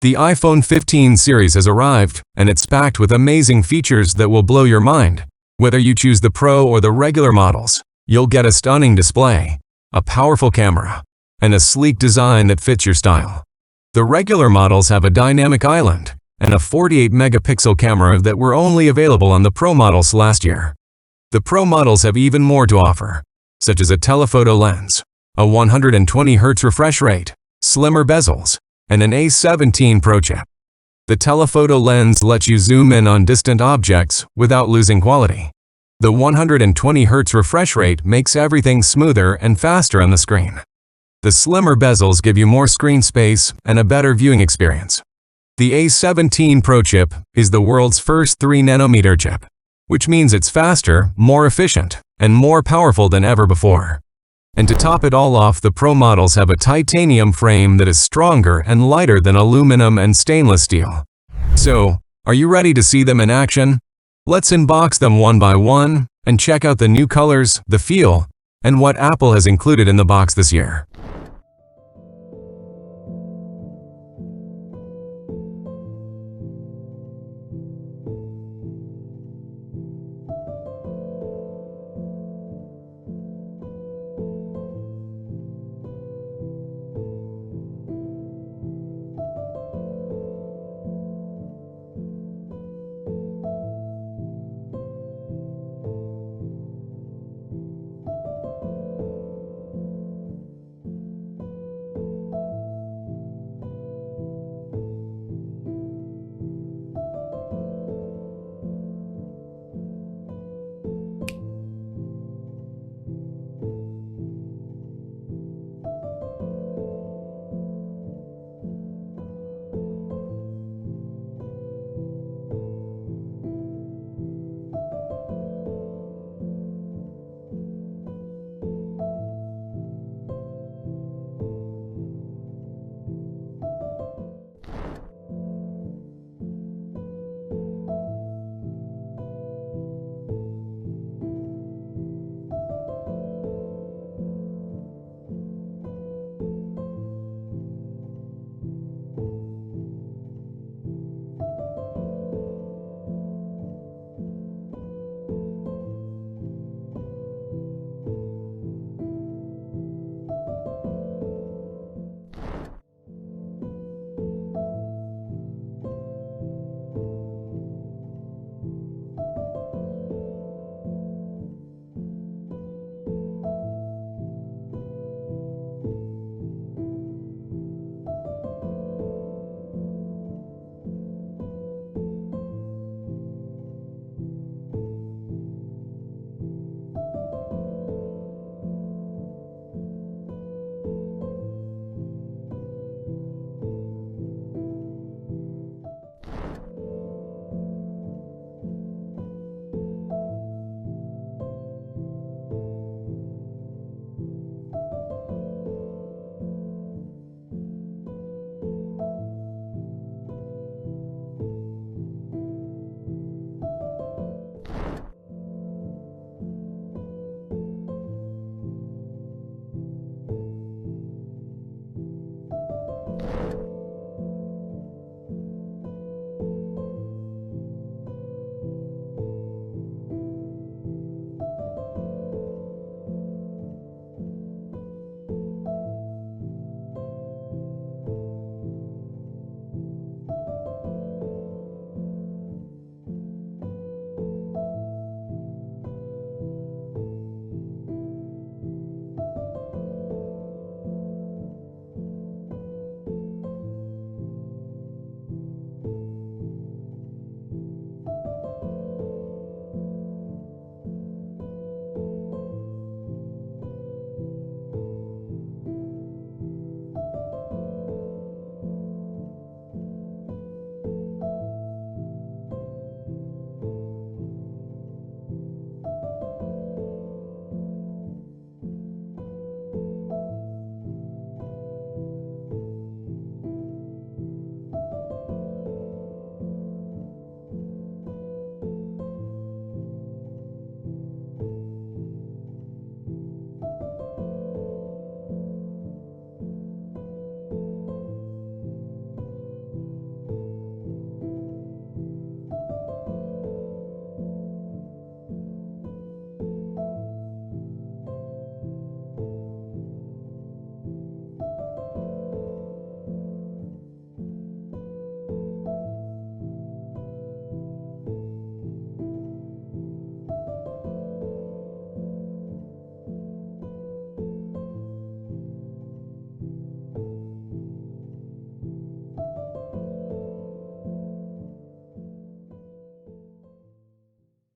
The iPhone 15 series has arrived, and it's packed with amazing features that will blow your mind. Whether you choose the Pro or the regular models, you'll get a stunning display, a powerful camera, and a sleek design that fits your style. The regular models have a dynamic island and a 48-megapixel camera that were only available on the Pro models last year. The Pro models have even more to offer, such as a telephoto lens, a 120Hz refresh rate, slimmer bezels, and an A17 Pro chip. The telephoto lens lets you zoom in on distant objects without losing quality. The 120Hz refresh rate makes everything smoother and faster on the screen. The slimmer bezels give you more screen space and a better viewing experience. The A17 Pro chip is the world's first 3nm chip, which means it's faster, more efficient, and more powerful than ever before. And to top it all off, the Pro models have a titanium frame that is stronger and lighter than aluminum and stainless steel. So, are you ready to see them in action? Let's unbox them one by one and check out the new colors, the feel, and what Apple has included in the box this year.